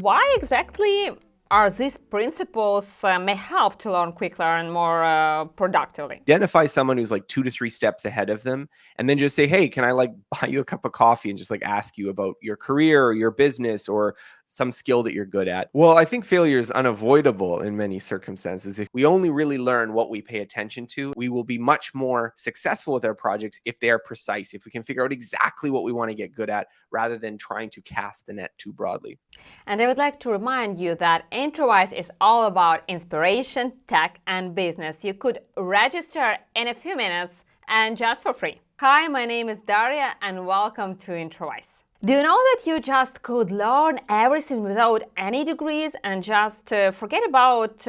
why exactly are these principles may help to learn quicker and more productively? Identify someone who's like 2 to 3 steps ahead of them, and then just say, hey, can I like buy you a cup of coffee and just like ask you about your career or your business or some skill that you're good at. Well, I think failure is unavoidable in many circumstances. If we only really learn what we pay attention to, we will be much more successful with our projects if they are precise, if we can figure out exactly what we want to get good at rather than trying to cast the net too broadly. And I would like to remind you that Introwise is all about inspiration, tech, and business. You could register in a few minutes and just for free. Hi, my name is Daria and welcome to Introwise. Do you know that you just could learn everything without any degrees and just forget about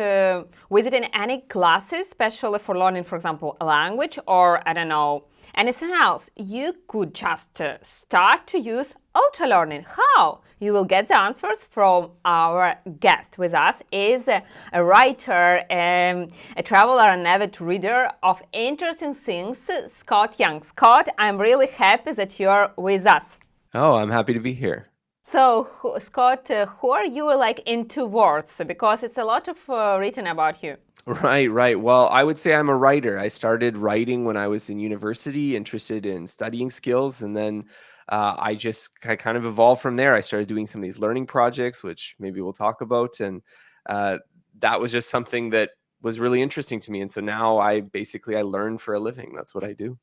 visiting any classes, especially for learning, for example, a language or, I don't know, anything else? You could just start to use Ultralearning. How? You will get the answers from our guest. With us is a writer, a traveler, an avid reader of interesting things, Scott Young. Scott, I'm really happy that you're with us. Oh, I'm happy to be here. So, Scott, who are you like in 2 words? Because it's a lot of written about you. Right. Well, I would say I'm a writer. I started writing when I was in university, interested in studying skills, and then I kind of evolved from there. I started doing some of these learning projects, which maybe we'll talk about, and uh, that was just something that was really interesting to me. And so now I learn for a living. That's what I do.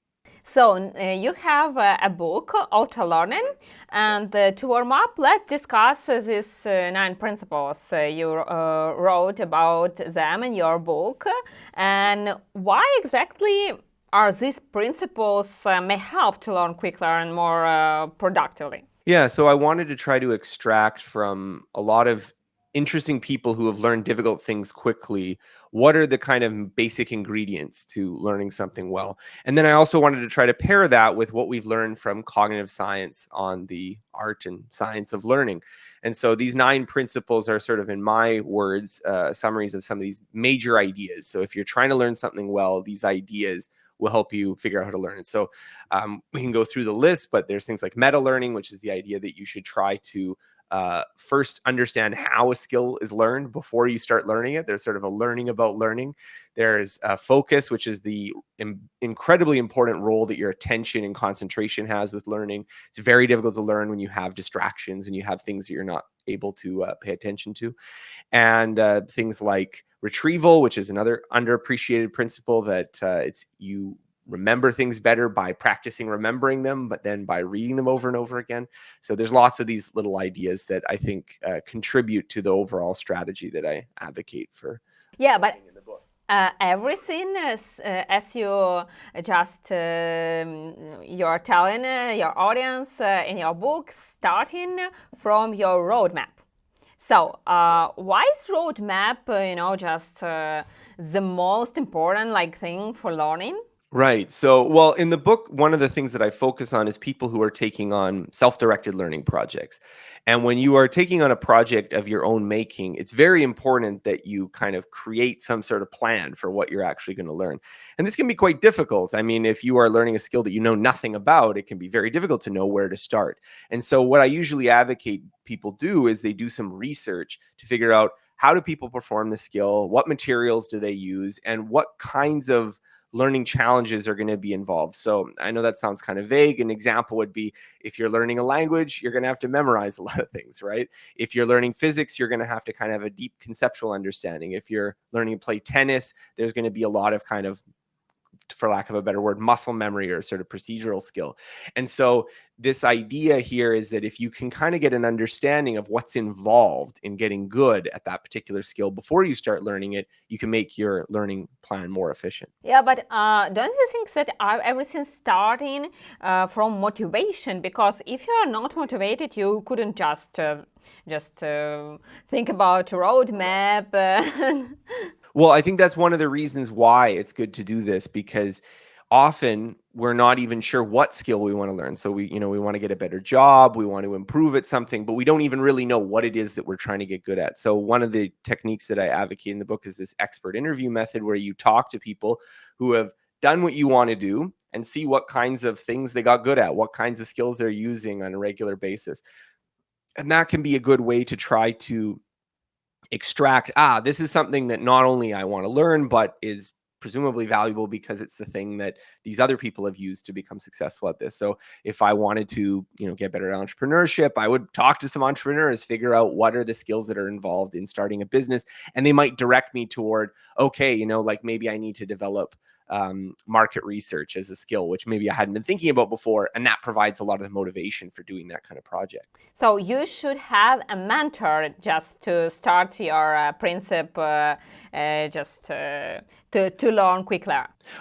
So you have a book, Ultralearning, and to warm up, let's discuss these 9 principles. You wrote about them in your book, and why exactly are these principles may help to learn quicker and more productively? Yeah, so I wanted to try to extract from a lot of interesting people who have learned difficult things quickly, what are the kind of basic ingredients to learning something well? And then I also wanted to try to pair that with what we've learned from cognitive science on the art and science of learning. And so these 9 principles are sort of, in my words, summaries of some of these major ideas. So if you're trying to learn something well, these ideas will help you figure out how to learn it. So we can go through the list, but there's things like meta learning, which is the idea that you should try to first understand how a skill is learned before you start learning it. There's sort of a learning about learning. There's focus, which is the incredibly important role that your attention and concentration has with learning. It's very difficult to learn when you have distractions, when you have things that you're not able to pay attention to. And things like retrieval, which is another underappreciated principle, that it's you remember things better by practicing remembering them, but then by reading them over and over again. So there's lots of these little ideas that I think contribute to the overall strategy that I advocate for. Yeah, but everything as you just you're telling your audience in your book, starting from your roadmap. So why is roadmap just the most important thing for learning? Right. So, well, in the book, one of the things that I focus on is people who are taking on self-directed learning projects. And when you are taking on a project of your own making, it's very important that you kind of create some sort of plan for what you're actually going to learn. And this can be quite difficult. I mean, if you are learning a skill that you know nothing about, it can be very difficult to know where to start. And so what I usually advocate people do is they do some research to figure out, how do people perform the skill? What materials do they use? And what kinds of learning challenges are going to be involved. So I know that sounds kind of vague. An example would be, if you're learning a language, you're going to have to memorize a lot of things, right? If you're learning physics, you're going to have to kind of have a deep conceptual understanding. If you're learning to play tennis, there's going to be a lot of kind of, for lack of a better word, muscle memory or sort of procedural skill. And so this idea here is that if you can kind of get an understanding of what's involved in getting good at that particular skill before you start learning it, you can make your learning plan more efficient. Yeah, but don't you think that everything's starting from motivation? Because if you are not motivated, you couldn't just think about roadmap. Well, I think that's one of the reasons why it's good to do this, because often we're not even sure what skill we want to learn. So we want to get a better job, we want to improve at something, but we don't even really know what it is that we're trying to get good at. So one of the techniques that I advocate in the book is this expert interview method, where you talk to people who have done what you want to do and see what kinds of things they got good at, what kinds of skills they're using on a regular basis. And that can be a good way to try to extract, this is something that not only I want to learn, but is presumably valuable because it's the thing that these other people have used to become successful at this. So if I wanted to, get better at entrepreneurship, I would talk to some entrepreneurs, figure out what are the skills that are involved in starting a business, and they might direct me toward, okay, like maybe I need to develop market research as a skill, which maybe I hadn't been thinking about before. And that provides a lot of the motivation for doing that kind of project. So you should have a mentor just to start your principle, to learn quickly.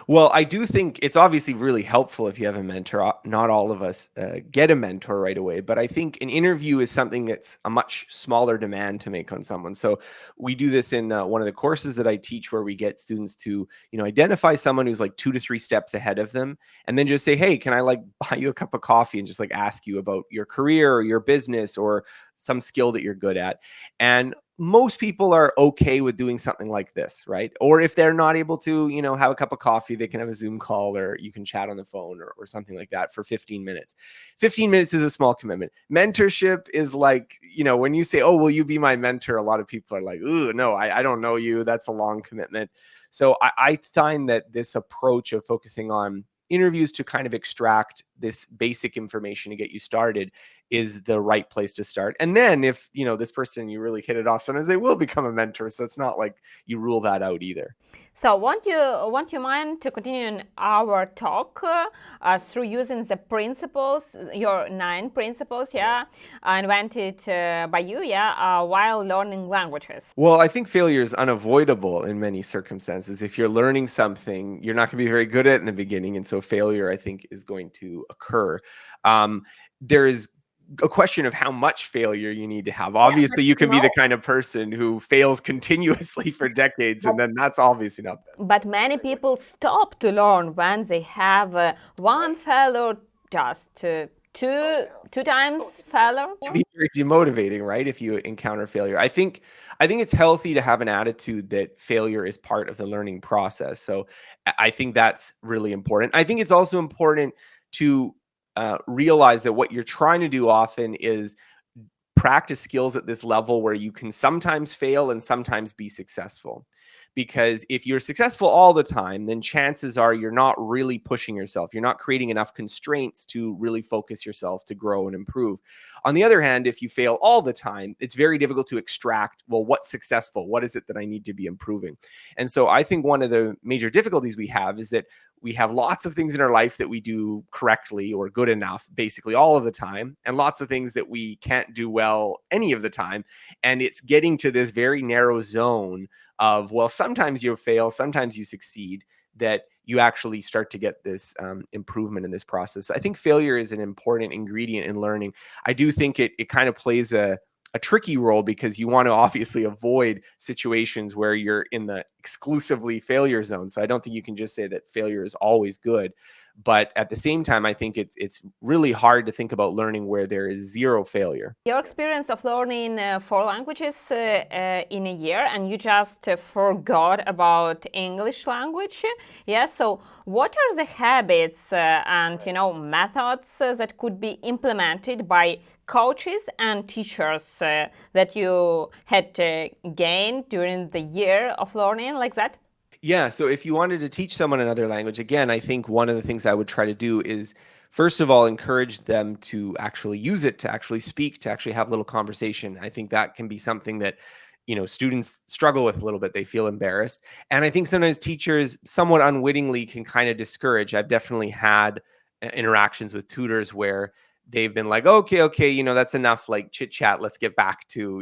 Well, I do think it's obviously really helpful if you have a mentor. Not all of us get a mentor right away, but I think an interview is something that's a much smaller demand to make on someone. So we do this in one of the courses that I teach, where we get students to, identify someone who's like 2 to 3 steps ahead of them, and then just say, hey, can I buy you a cup of coffee and just ask you about your career or your business or some skill that you're good at. And most people are okay with doing something like this, right? Or if they're not able to, have a cup of coffee, they can have a Zoom call, or you can chat on the phone or something like that for 15 minutes. 15 minutes is a small commitment. Mentorship is when you say, oh, will you be my mentor? A lot of people are like, ooh, no, I don't know you. That's a long commitment. So I find that this approach of focusing on interviews to kind of extract this basic information to get you started is the right place to start. And then if, this person, you really hit it off, sometimes they will become a mentor. So it's not like you rule that out either. So want you mind to continue in our talk through using the principles, your 9 principles, invented by you, while learning languages? Well, I think failure is unavoidable in many circumstances. If you're learning something, you're not going to be very good at it in the beginning. And so failure, I think, is going to occur. There is a question of how much failure you need to have. Obviously, you can be the kind of person who fails continuously for decades, and then that's obviously not best. But many people stop to learn when they have one failure, just two times failure. It can be very demotivating, right? If you encounter failure, I think it's healthy to have an attitude that failure is part of the learning process. So I think that's really important. I think it's also important to realize that what you're trying to do often is practice skills at this level where you can sometimes fail and sometimes be successful. Because if you're successful all the time, then chances are you're not really pushing yourself. You're not creating enough constraints to really focus yourself to grow and improve. On the other hand, if you fail all the time, it's very difficult to extract, well, what's successful? What is it that I need to be improving? And so I think one of the major difficulties we have is that we have lots of things in our life that we do correctly or good enough, basically all of the time, and lots of things that we can't do well any of the time. And it's getting to this very narrow zone of, well, sometimes you fail, sometimes you succeed, that you actually start to get this improvement in this process. So I think failure is an important ingredient in learning. I do think it kind of plays a tricky role, because you want to obviously avoid situations where you're in the exclusively failure zone. So I don't think you can just say that failure is always good. But at the same time, I think it's really hard to think about learning where there is zero failure. Your experience of learning 4 languages in a year, and you just forgot about English language. So what are the habits and methods that could be implemented by coaches and teachers that you had gained during the year of learning like that? Yeah. So if you wanted to teach someone another language, again, I think one of the things I would try to do is, first of all, encourage them to actually use it, to actually speak, to actually have a little conversation. I think that can be something that, students struggle with a little bit. They feel embarrassed. And I think sometimes teachers somewhat unwittingly can kind of discourage. I've definitely had interactions with tutors where they've been like, okay, that's enough chit chat. Let's get back to,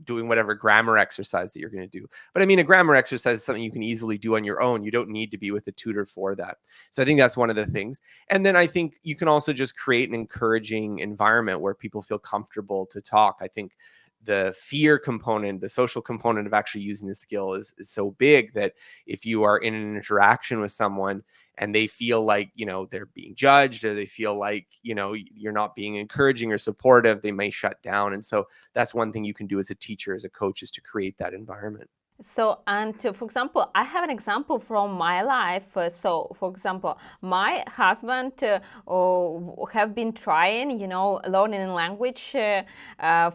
doing whatever grammar exercise that you're going to do. But I mean, a grammar exercise is something you can easily do on your own. You don't need to be with a tutor for that. So I think that's one of the things. And then I think you can also just create an encouraging environment where people feel comfortable to talk. I think the fear component, the social component of actually using the skill is so big that if you are in an interaction with someone and they feel like, they're being judged, or they feel like, you're not being encouraging or supportive, they may shut down. And so that's one thing you can do as a teacher, as a coach, is to create that environment. So, and for example, I have an example from my life. So, for example, my husband have been trying, learning a language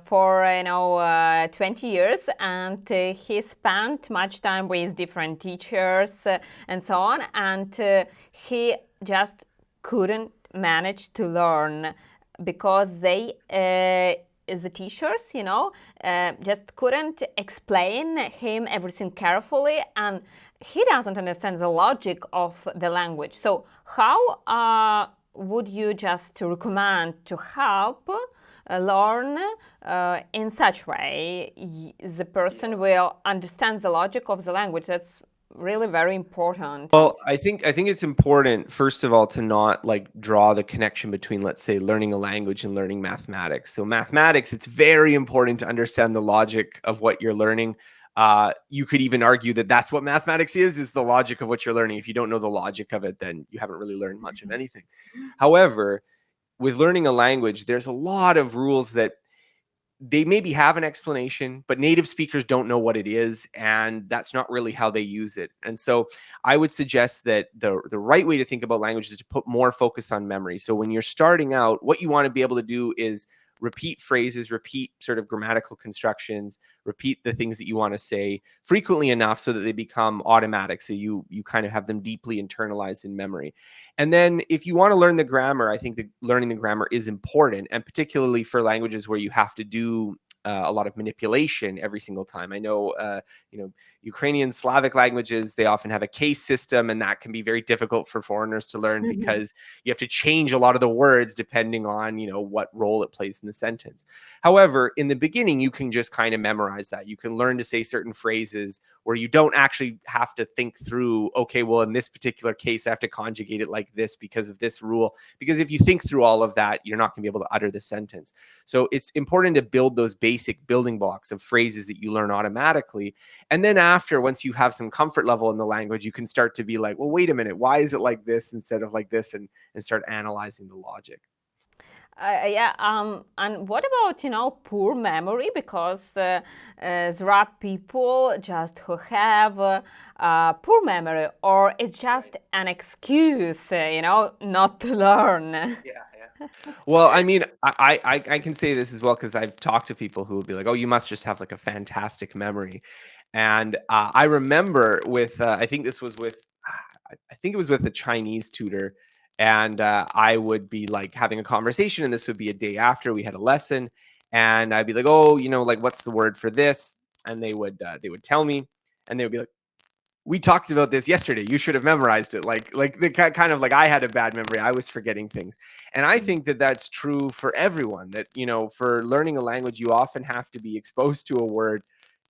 for, 20 years, and he spent much time with different teachers and so on, and he just couldn't manage to learn because the teachers, just couldn't explain him everything carefully, and he doesn't understand the logic of the language. So how would you just recommend to help learn in such way the person will understand the logic of the language? That's really very important. Well, I think it's important, first of all, to not like draw the connection between, let's say, learning a language and learning mathematics. So mathematics, it's very important to understand the logic of what you're learning. You could even argue that that's what mathematics is the logic of what you're learning. If you don't know the logic of it, then you haven't really learned much of anything. However, with learning a language, there's a lot of rules that they maybe have an explanation, but native speakers don't know what it is, and that's not really how they use it. And so I would suggest that the right way to think about language is to put more focus on memory. So when you're starting out, what you want to be able to do is repeat phrases, repeat sort of grammatical constructions, repeat the things that you want to say frequently enough so that they become automatic. So you kind of have them deeply internalized in memory. And then if you want to learn the grammar, I think that learning the grammar is important, and particularly for languages where you have to do a lot of manipulation every single time. I know, Ukrainian, Slavic languages, they often have a case system, and that can be very difficult for foreigners to learn because you have to change a lot of the words depending on, what role it plays in the sentence. However, in the beginning, you can just kind of memorize that. You can learn to say certain phrases where you don't actually have to think through, okay, well, in this particular case, I have to conjugate it like this because of this rule. Because if you think through all of that, you're not going to be able to utter the sentence. So it's important to build those basic building blocks of phrases that you learn automatically. And then after, once you have some comfort level in the language, you can start to be like, well, wait a minute, why is it like this instead of like this? And start analyzing the logic. Yeah, and what about, poor memory? Because there are people just who have poor memory, or it's just an excuse, not to learn. Yeah. Well, I mean, I can say this as well because I've talked to people who will be like, "Oh, you must just have like a fantastic memory." And I remember with, I think this was with, I think it was with a Chinese tutor, and I would be like having a conversation, and this would be a day after we had a lesson, and I'd be like, "Oh, like what's the word for this?" And they would tell me, and they would be like, we talked about this yesterday. You should have memorized it. Like the kind of like I had a bad memory. I was forgetting things. And I think that that's true for everyone, that, for learning a language, you often have to be exposed to a word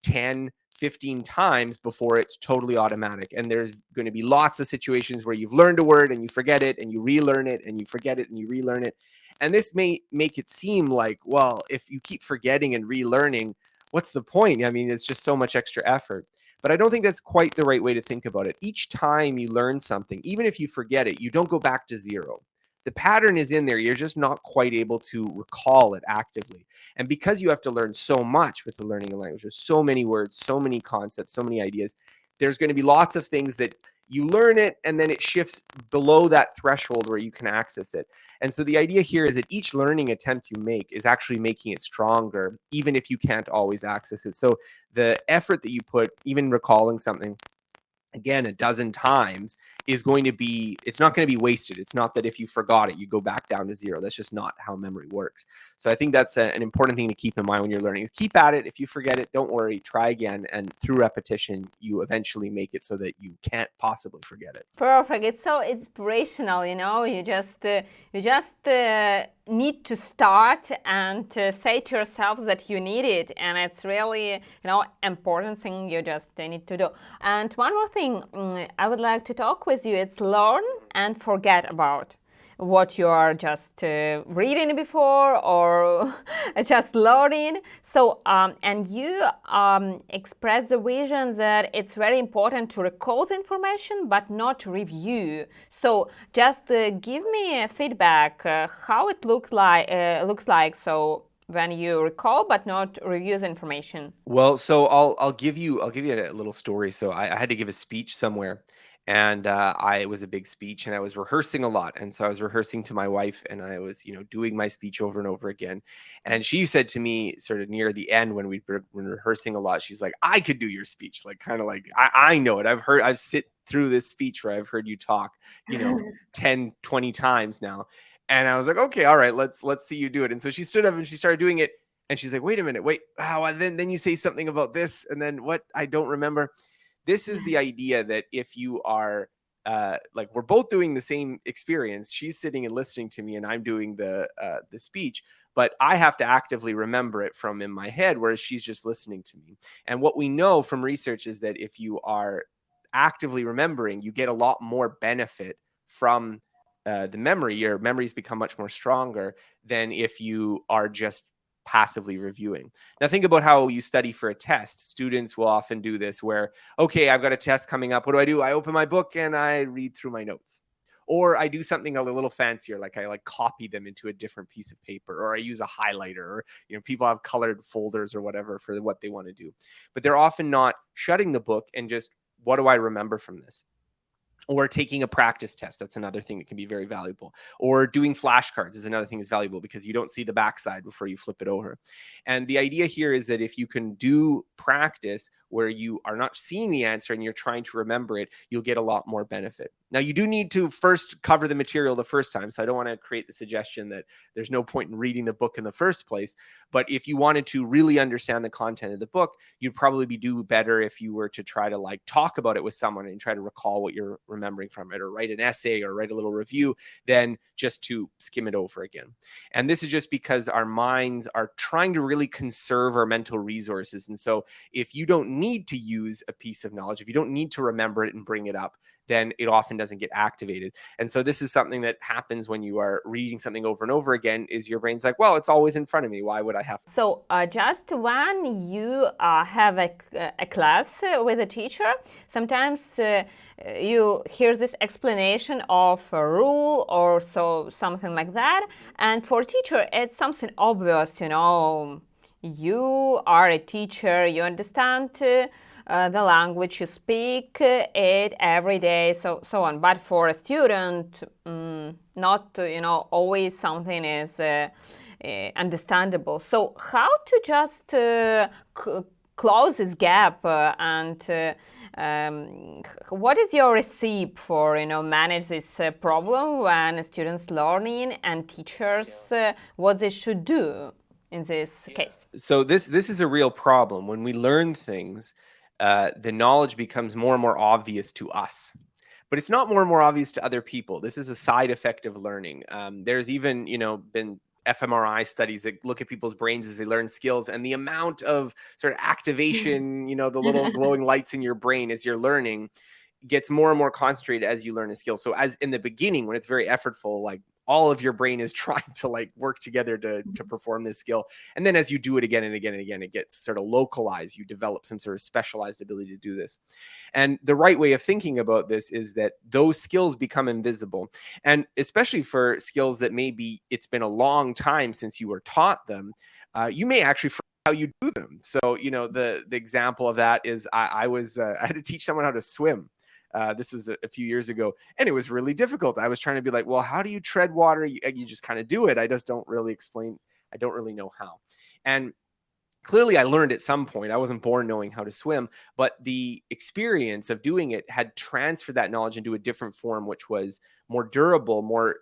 10, 15 times before it's totally automatic. And there's going to be lots of situations where you've learned a word and you forget it and you relearn it and you forget it and you relearn it. And this may make it seem like, well, if you keep forgetting and relearning, what's the point? I mean, it's just so much extra effort. But I don't think that's quite the right way to think about it. Each time you learn something, even if you forget it, you don't go back to zero. The pattern is in there. You're just not quite able to recall it actively. And because you have to learn so much with the learning a language, there's so many words, so many concepts, so many ideas, there's going to be lots of things that you learn it and then it shifts below that threshold where you can access it. And so the idea here is that each learning attempt you make is actually making it stronger, even if you can't always access it. So the effort that you put, even recalling something again a dozen times, is going to be, it's not going to be wasted. It's not that if you forgot it, you go back down to zero. That's just not how memory works. So I think that's an important thing to keep in mind when you're learning. Keep at it. If you forget it, don't worry, try again. And through repetition, you eventually make it so that you can't possibly forget it. Perfect. It's so inspirational, you just need to start and say to yourself that you need it, and it's really, important thing you just need to do. And one more thing I would like to talk with you, it's learn and forget about what you are just reading before or just learning. So, and you express the vision that it's very important to recall the information but not review. So, just give me a feedback how it looks like. So, when you recall but not review the information? Well, so I'll give you a little story. So I had to give a speech somewhere, and it was a big speech, and I was rehearsing a lot. And so I was rehearsing to my wife, and I was doing my speech over and over again. And she said to me, sort of near the end when we'd been rehearsing a lot, she's like, "I could do your speech, like kind of like I know it. I've sit through this speech where I've heard you talk, 10, 20 times now." And I was like, "Okay, all right, let's see you do it." And so she stood up and she started doing it. And she's like, "Wait a minute, wait, how?" Then you say something about this, and then what? I don't remember. This is the idea that if you are like, we're both doing the same experience. She's sitting and listening to me, and I'm doing the speech, but I have to actively remember it from in my head, whereas she's just listening to me. And what we know from research is that if you are actively remembering, you get a lot more benefit from the memory. Your memories become much more stronger than if you are just passively reviewing. Now think about how you study for a test. Students will often do this where, okay, I've got a test coming up. What do? I open my book and I read through my notes. Or I do something a little fancier, like I copy them into a different piece of paper, or I use a highlighter, or people have colored folders or whatever for what they want to do. But they're often not shutting the book and just, what do I remember from this? Or taking a practice test. That's another thing that can be very valuable. Or doing flashcards is another thing that's valuable because you don't see the backside before you flip it over. And the idea here is that if you can do practice where you are not seeing the answer and you're trying to remember it, you'll get a lot more benefit. Now, you do need to first cover the material the first time. So I don't want to create the suggestion that there's no point in reading the book in the first place. But if you wanted to really understand the content of the book, you'd probably do better if you were to try to talk about it with someone and try to recall what you're remembering from it, or write an essay or write a little review, than just to skim it over again. And this is just because our minds are trying to really conserve our mental resources. And so if you don't need to use a piece of knowledge, if you don't need to remember it and bring it up, then it often doesn't get activated. And so this is something that happens when you are reading something over and over again, is your brain's like, well, it's always in front of me. Why would I have? So just when you have a class with a teacher, sometimes you hear this explanation of a rule or something like that. And for teacher, it's something obvious, you are a teacher, you understand the language, you speak it every day, so on. But for a student, not always something is understandable. So how to just close this gap what is your recipe for manage this problem when students learning and teachers what they should do in this case? So this is a real problem. When we learn things, the knowledge becomes more and more obvious to us, but it's not more and more obvious to other people. This is a side effect of learning. There's even, been fMRI studies that look at people's brains as they learn skills, and the amount of sort of activation, the little glowing lights in your brain as you're learning, gets more and more concentrated as you learn a skill. So as in the beginning, when it's very effortful, all of your brain is trying to work together to perform this skill. And then as you do it again and again and again, it gets sort of localized. You develop some sort of specialized ability to do this. And the right way of thinking about this is that those skills become invisible. And especially for skills that maybe it's been a long time since you were taught them, you may actually forget how you do them. So, the example of that is I had to teach someone how to swim. This was a few years ago, and it was really difficult. I was trying to be like, well, how do you tread water? You just kind of do it. I just don't really explain. I don't really know how. And clearly I learned at some point. I wasn't born knowing how to swim, but the experience of doing it had transferred that knowledge into a different form, which was more durable, more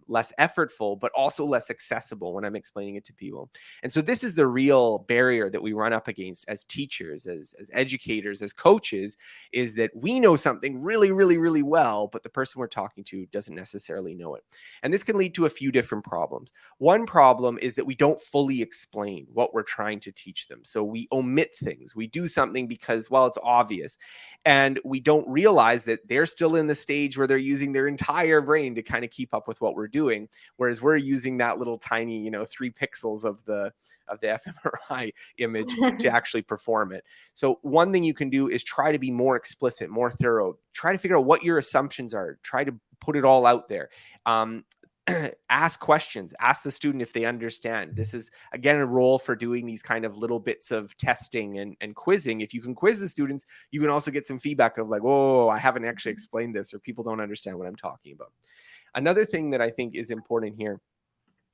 less effortful, but also less accessible when I'm explaining it to people. And so this is the real barrier that we run up against as teachers, as educators, as coaches, is that we know something really, really, really well, but the person we're talking to doesn't necessarily know it. And this can lead to a few different problems. One problem is that we don't fully explain what we're trying to teach them. So we omit things. We do something because, well, it's obvious. And we don't realize that they're still in the stage where they're using their entire brain to kind of keep up with what we're doing, whereas we're using that little tiny 3 pixels of the fMRI image to actually perform it. So one thing you can do is try to be more explicit, more thorough. Try to figure out what your assumptions are. Try to put it all out there. ask questions, ask the student if they understand. This is, again, a role for doing these kind of little bits of testing and quizzing. If you can quiz the students, you can also get some feedback of like, oh, I haven't actually explained this, or people don't understand what I'm talking about. Another thing that I think is important here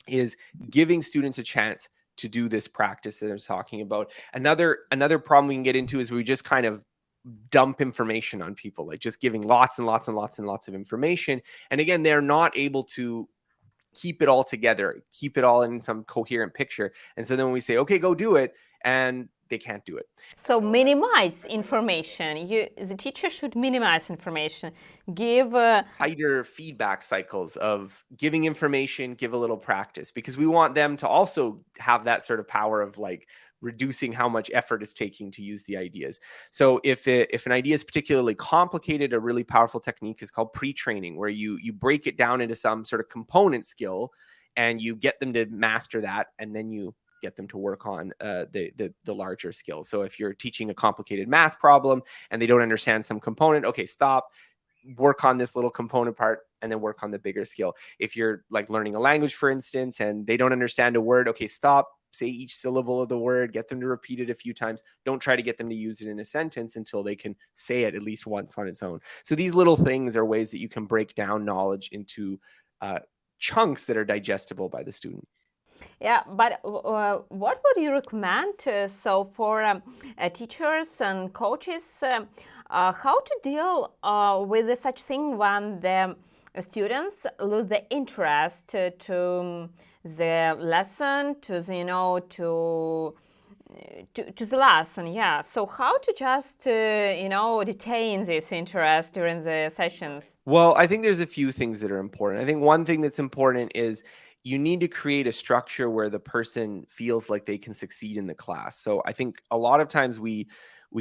is giving students a chance to do this practice that I was talking about. Another problem we can get into is we just kind of dump information on people, like just giving lots and lots and lots and lots of information. And again, they're not able to keep it all together, keep it all in some coherent picture. And so then when we say, okay, go do it, and they can't do it. So minimize information. The teacher should minimize information. Give tighter feedback cycles of giving information, give a little practice, because we want them to also have that sort of power of like reducing how much effort it's taking to use the ideas. So if an idea is particularly complicated, a really powerful technique is called pre-training, where you break it down into some sort of component skill and you get them to master that, and then you get them to work on the larger skills. So if you're teaching a complicated math problem and they don't understand some component, okay, stop, work on this little component part, and then work on the bigger skill. If you're like learning a language, for instance, and they don't understand a word, okay, stop, say each syllable of the word, get them to repeat it a few times. Don't try to get them to use it in a sentence until they can say it at least once on its own. So these little things are ways that you can break down knowledge into chunks that are digestible by the student. Yeah, but what would you recommend so for teachers and coaches how to deal with such thing when the students lose the interest to the lesson, to the, to the lesson? Yeah, so how to just detain this interest during the sessions? Well, I think there's a few things that are important. I think one thing that's important is you need to create a structure where the person feels like they can succeed in the class. So I think a lot of times we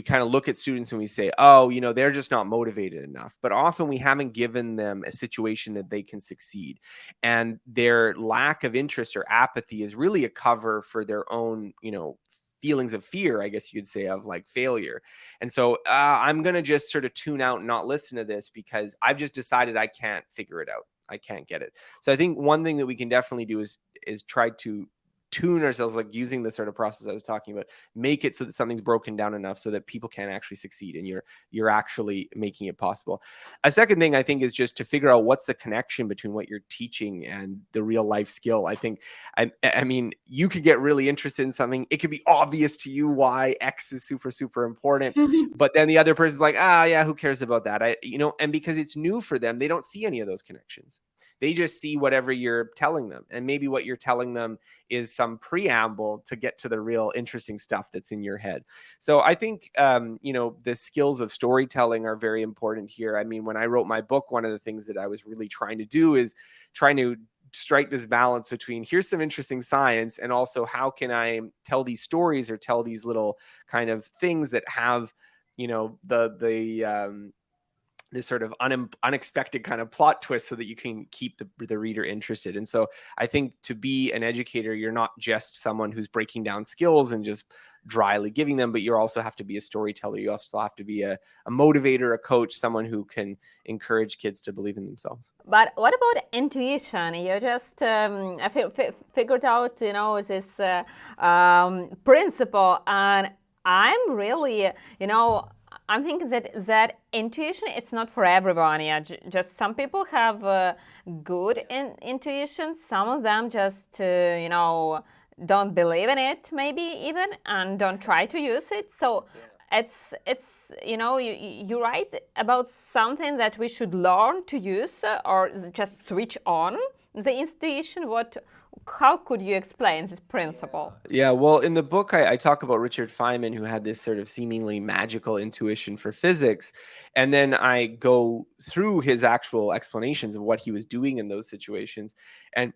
kind of look at students and we say, oh, they're just not motivated enough. But often we haven't given them a situation that they can succeed. And their lack of interest or apathy is really a cover for their own, feelings of fear, I guess you could say, of like failure. And so I'm going to just sort of tune out and not listen to this because I've just decided I can't figure it out. I can't get it. So I think one thing that we can definitely do is try to tune ourselves, like using the sort of process I was talking about, make it so that something's broken down enough so that people can actually succeed and you're actually making it possible. A second thing I think is just to figure out what's the connection between what you're teaching and the real life skill. I think, I mean, you could get really interested in something. It could be obvious to you why X is super, super important, but then the other person's like, yeah, who cares about that? And because it's new for them, they don't see any of those connections. They just see whatever you're telling them. And maybe what you're telling them is some preamble to get to the real interesting stuff that's in your head. So I think, the skills of storytelling are very important here. I mean, when I wrote my book, one of the things that I was really trying to do is trying to strike this balance between here's some interesting science and also how can I tell these stories or tell these little kind of things that have, this sort of unexpected kind of plot twist so that you can keep the reader interested. And so I think to be an educator, you're not just someone who's breaking down skills and just dryly giving them, but you also have to be a storyteller. You also have to be a motivator, a coach, someone who can encourage kids to believe in themselves. But what about intuition? You just figured out, this principle, and I'm really, I'm thinking that intuition, it's not for everyone. Yeah, just some people have good intuition. Some of them just, don't believe in it, maybe even, and don't try to use it. So it's you write about something that we should learn to use or just switch on the intuition. How could you explain this principle? Yeah, well, in the book, I talk about Richard Feynman, who had this sort of seemingly magical intuition for physics. And then I go through his actual explanations of what he was doing in those situations. And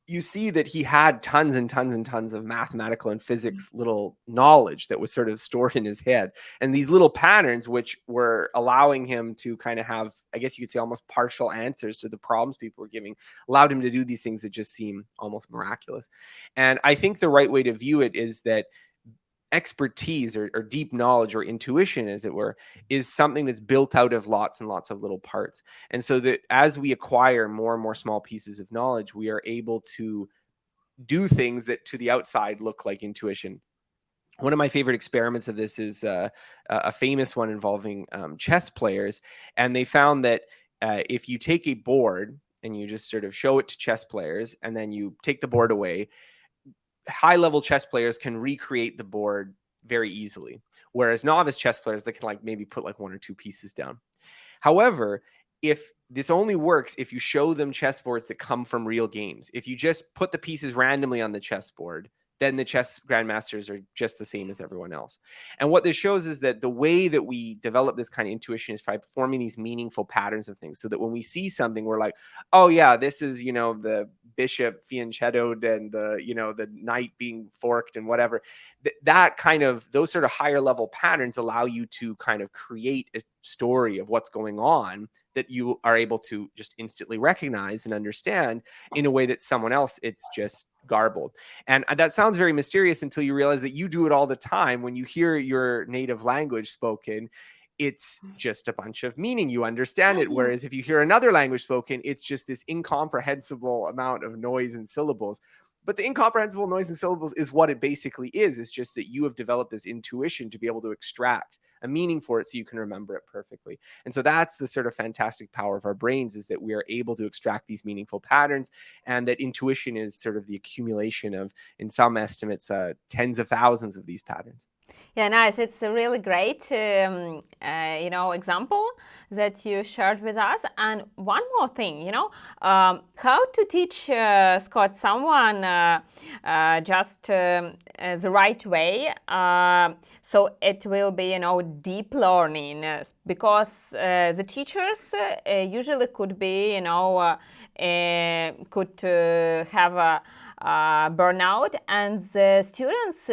you see that he had tons and tons and tons of mathematical and physics little knowledge that was sort of stored in his head. And these little patterns, which were allowing him to kind of have, I guess you could say, almost partial answers to the problems people were giving, allowed him to do these things that just seem almost miraculous. And I think the right way to view it is that expertise or deep knowledge or intuition, as it were, is something that's built out of lots and lots of little parts. And so that as we acquire more and more small pieces of knowledge, we are able to do things that to the outside look like intuition. One of my favorite experiments of this is a famous one involving chess players. And they found that if you take a board and you just sort of show it to chess players, and then you take the board away, high-level chess players can recreate the board very easily, whereas novice chess players, they can like maybe put like one or two pieces down. However, if this only works if you show them chessboards that come from real games. If you just put the pieces randomly on the chessboard, then the chess grandmasters are just the same as everyone else. And what this shows is that the way that we develop this kind of intuition is by forming these meaningful patterns of things, so that when we see something, we're like, oh yeah, this is, the bishop fianchettoed and the knight being forked and whatever. That kind of, those sort of higher level patterns allow you to kind of create a story of what's going on that you are able to just instantly recognize and understand in a way that someone else, it's just garbled. And that sounds very mysterious until you realize that you do it all the time. When you hear your native language spoken, it's just a bunch of meaning. You understand it. Whereas if you hear another language spoken, it's just this incomprehensible amount of noise and syllables. But the incomprehensible noise and syllables is what it basically is. It's just that you have developed this intuition to be able to extract a meaning for it so you can remember it perfectly. And so that's the sort of fantastic power of our brains, is that we are able to extract these meaningful patterns, and that intuition is sort of the accumulation of, in some estimates, tens of thousands of these patterns. Yeah, nice. It's a really great, example that you shared with us. And one more thing, how to teach, Scott, someone just the right way, so it will be, deep learning, because the teachers usually could be, could have a burnout, and the students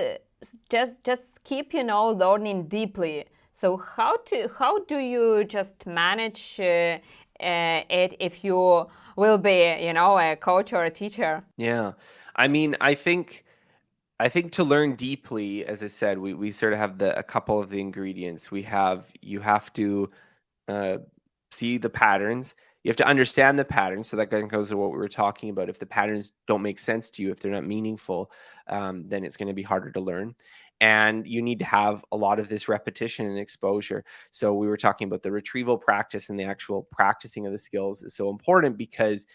just keep learning deeply. So how do you just manage it if you will be a coach or a teacher? Yeah, I mean, I think to learn deeply, as I said, we sort of have a couple of the ingredients. You have to see the patterns. You have to understand the patterns. So that kind of goes to what we were talking about. If the patterns don't make sense to you, if they're not meaningful, then it's going to be harder to learn. And you need to have a lot of this repetition and exposure. So we were talking about the retrieval practice, and the actual practicing of the skills is so important, because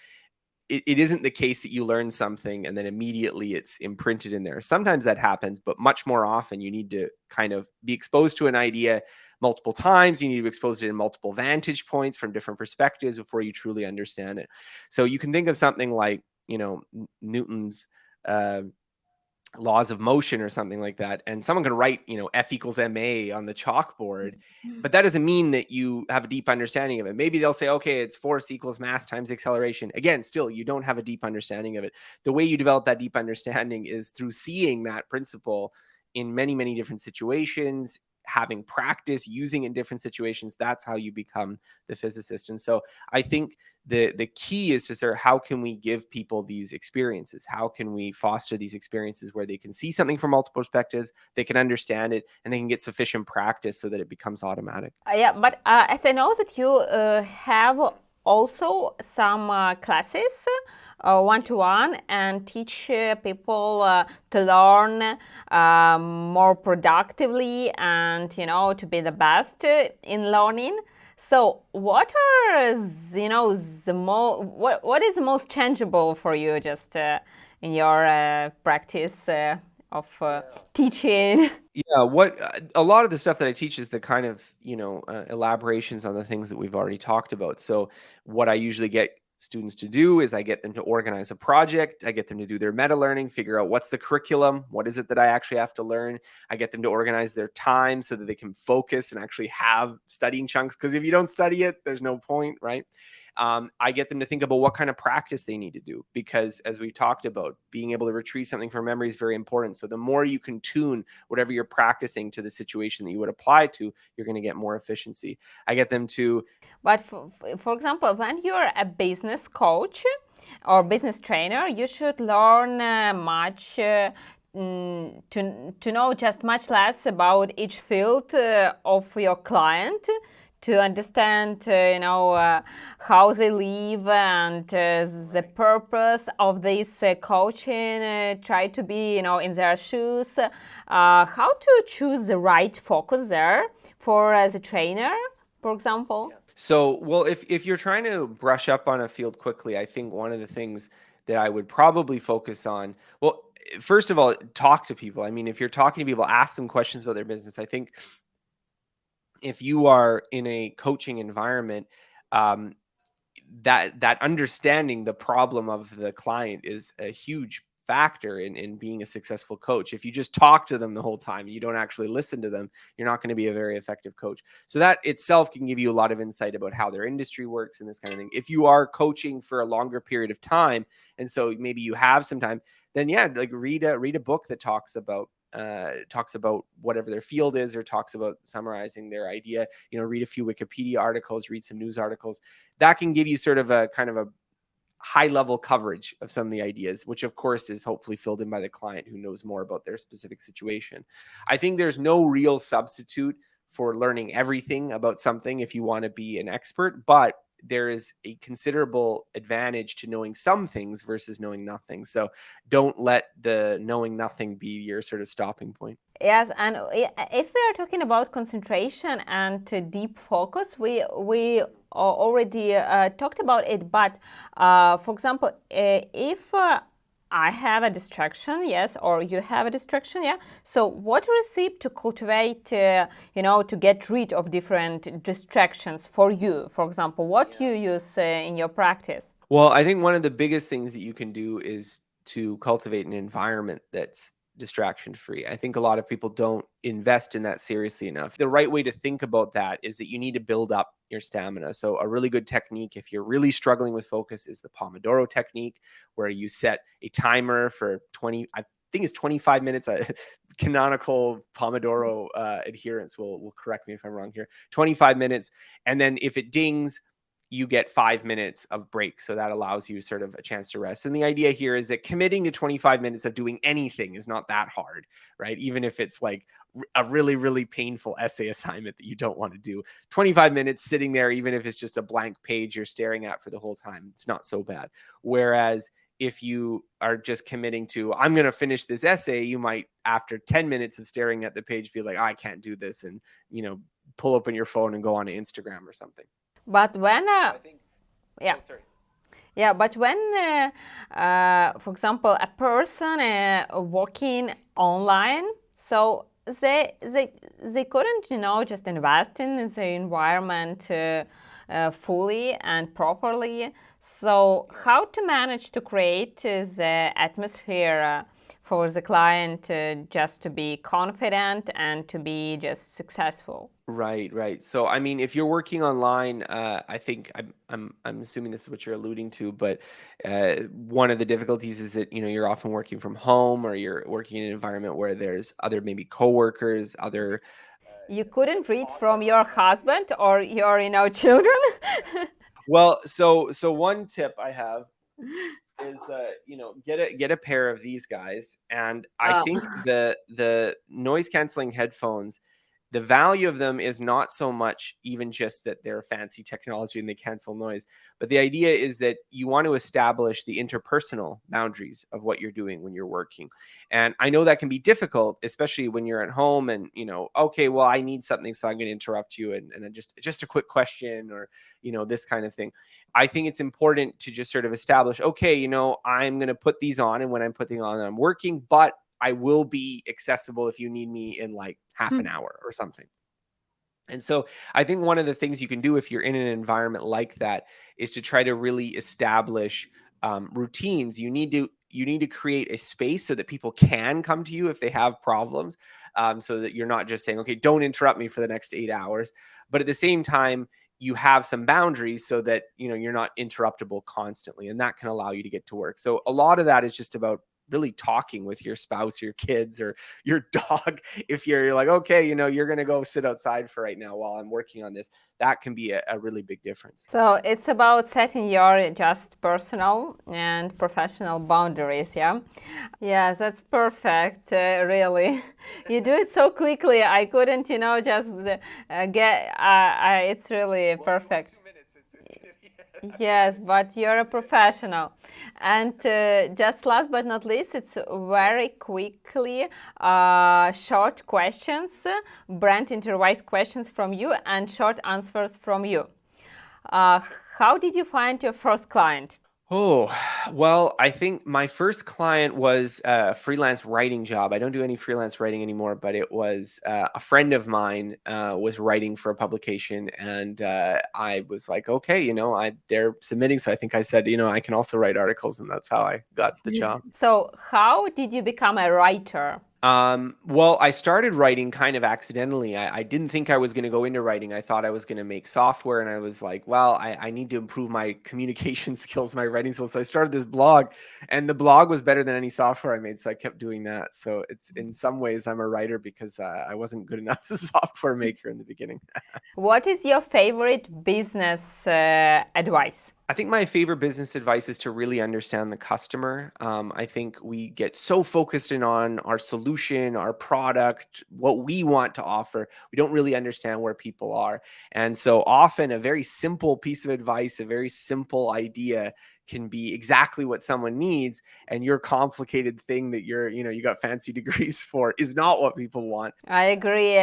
it isn't the case that you learn something and then immediately it's imprinted in there. Sometimes that happens, but much more often you need to kind of be exposed to an idea multiple times. You need to be exposed to it in multiple vantage points from different perspectives before you truly understand it. So you can think of something like, Newton's laws of motion or something like that, and someone can write F equals ma on the chalkboard, but that doesn't mean that you have a deep understanding of it. Maybe they'll say, okay, it's force equals mass times acceleration. Again, still, you don't have a deep understanding of it. The way you develop that deep understanding is through seeing that principle in many, many different situations, having practice using it in different situations. That's how you become the physicist. And so I think the key is to sort of, how can we give people these experiences? How can we foster these experiences where they can see something from multiple perspectives, they can understand it, and they can get sufficient practice so that it becomes automatic? Yeah, but as I know that you have also some classes one-to-one, and teach people to learn more productively, and to be the best in learning. So what are what is the most tangible for you, just in your practice of teaching? Yeah, a lot of the stuff that I teach is the kind of elaborations on the things that we've already talked about. So what I usually get students to do is I get them to organize a project. I get them to do their meta learning, figure out what's the curriculum, what is it that I actually have to learn. I get them to organize their time so that they can focus and actually have studying chunks, because if you don't study it, there's no point, right? I get them to think about what kind of practice they need to do, because as we talked about, being able to retrieve something from memory is very important. So the more you can tune whatever you're practicing to the situation that you would apply to, you're going to get more efficiency. I get them to... But for example, when you're a business coach or business trainer, you should learn much to know just much less about each field of your client, to understand how they live and the purpose of this coaching, try to be in their shoes, how to choose the right focus there for the trainer, for example. So, well, if you're trying to brush up on a field quickly, I think one of the things that I would probably focus on, well, first of all, talk to people. I mean, if you're talking to people, ask them questions about their business. I think if you are in a coaching environment, um, that understanding the problem of the client is a huge factor in being a successful coach. If you just talk to them the whole time, you don't actually listen to them, you're not going to be a very effective coach. So that itself can give you a lot of insight about how their industry works and this kind of thing. If you are coaching for a longer period of time, and so maybe you have some time, then yeah, like read a book that talks about whatever their field is, or talks about summarizing their idea. Read a few Wikipedia articles, read some news articles. That can give you sort of a kind of a high level coverage of some of the ideas, which of course is hopefully filled in by the client who knows more about their specific situation. I think there's no real substitute for learning everything about something if you want to be an expert, but there is a considerable advantage to knowing some things versus knowing nothing. So don't let the knowing nothing be your sort of stopping point. Yes, and if we are talking about concentration and deep focus, we already talked about it. But for example, if I have a distraction, yes, or you have a distraction, yeah. So what recipe to cultivate, to get rid of different distractions for you? For example, what you use in your practice? Well, I think one of the biggest things that you can do is to cultivate an environment that's distraction free. I think a lot of people don't invest in that seriously enough. The right way to think about that is that you need to build up your stamina. So a really good technique, if you're really struggling with focus, is the Pomodoro technique, where you set a timer for 20, I think it's 25 minutes. Canonical Pomodoro adherence will correct me if I'm wrong here. 25 minutes. And then if it dings, you get 5 minutes of break. So that allows you sort of a chance to rest. And the idea here is that committing to 25 minutes of doing anything is not that hard, right? Even if it's like a really, really painful essay assignment that you don't want to do, 25 minutes sitting there, even if it's just a blank page you're staring at for the whole time, it's not so bad. Whereas if you are just committing to, I'm going to finish this essay, you might, after 10 minutes of staring at the page, be like, oh, I can't do this. And, pull open your phone and go on to Instagram or something. But when, I think, yeah. oh, sorry. Yeah, but when, for example, a person working online, so they couldn't, just invest in the environment fully and properly. So how to manage to create the atmosphere for the client just to be confident and to be just successful? Right. So, I mean, if you're working online, I think I'm assuming this is what you're alluding to, but one of the difficulties is that you're often working from home, or you're working in an environment where there's other maybe coworkers, other. You couldn't read from your husband or your children? Well, so one tip I have is get a pair of these guys, and I think the noise canceling headphones, the value of them is not so much even just that they're fancy technology and they cancel noise, but the idea is that you want to establish the interpersonal boundaries of what you're doing when you're working. And I know that can be difficult, especially when you're at home and, okay, well, I need something, so I'm going to interrupt you and just a quick question, or, this kind of thing. I think it's important to just sort of establish, okay, I'm going to put these on, and when I'm putting on, I'm working, but I will be accessible if you need me in like half an hour or something. And so I think one of the things you can do if you're in an environment like that is to try to really establish routines. You need to create a space so that people can come to you if they have problems, so that you're not just saying, okay, don't interrupt me for the next 8 hours. But at the same time, you have some boundaries so that you're not interruptible constantly, and that can allow you to get to work. So a lot of that is just about really talking with your spouse, your kids, or your dog. If you're like, okay, you're going to go sit outside for right now while I'm working on this, that can be a really big difference. So it's about setting your just personal and professional boundaries, yeah? Yes, that's perfect, really. You do it so quickly, I couldn't, just it's really perfect. 2 minutes. It's Yes, but you're a professional. And just last but not least, it's very quickly short questions, brand Introwise questions from you and short answers from you. How did you find your first client? Oh, well, I think my first client was a freelance writing job. I don't do any freelance writing anymore, but it was a friend of mine was writing for a publication, and I was like, okay, they're submitting, so I think I said, I can also write articles, and that's how I got the job. So, how did you become a writer? Well, I started writing kind of accidentally. I didn't think I was going to go into writing. I thought I was going to make software, and I was like, well, I need to improve my communication skills, my writing skills. So I started this blog, and the blog was better than any software I made. So I kept doing that. So it's in some ways I'm a writer because I wasn't good enough as a software maker in the beginning. What is your favorite business advice? I think my favorite business advice is to really understand the customer. I think we get so focused in on our solution, our product, what we want to offer. We don't really understand where people are. And so often a very simple piece of advice, a very simple idea can be exactly what someone needs, and your complicated thing that you got fancy degrees for is not what people want. I agree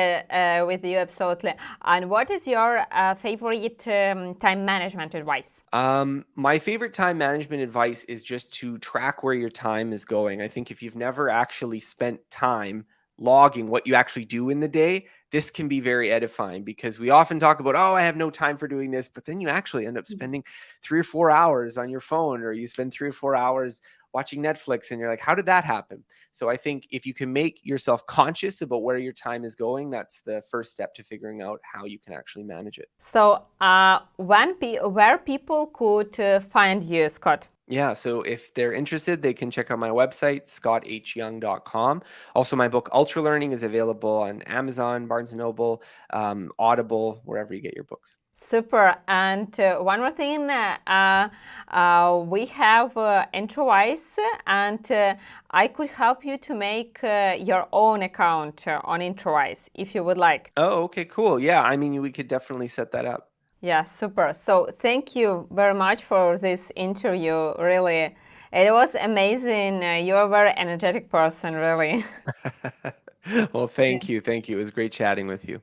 with you absolutely. And what is your favorite time management advice? My favorite time management advice is just to track where your time is going. I think if you've never actually spent time logging what you actually do in the day, this can be very edifying, because we often talk about, oh, I have no time for doing this, but then you actually end up spending 3 or 4 hours on your phone, or you spend 3 or 4 hours watching Netflix, and you're like, how did that happen? So I think if you can make yourself conscious about where your time is going, that's the first step to figuring out how you can actually manage it. So, where people could find you, Scott? Yeah, so if they're interested, they can check out my website, scotthyoung.com. Also, my book, Ultralearning, is available on Amazon, Barnes & Noble, Audible, wherever you get your books. Super. And one more thing, we have Introwise, and I could help you to make your own account on Introwise if you would like. Oh, okay, cool. Yeah, I mean, we could definitely set that up. Yeah, super. So thank you very much for this interview. Really, it was amazing. You're a very energetic person, really. Well, thank you. Thank you. It was great chatting with you.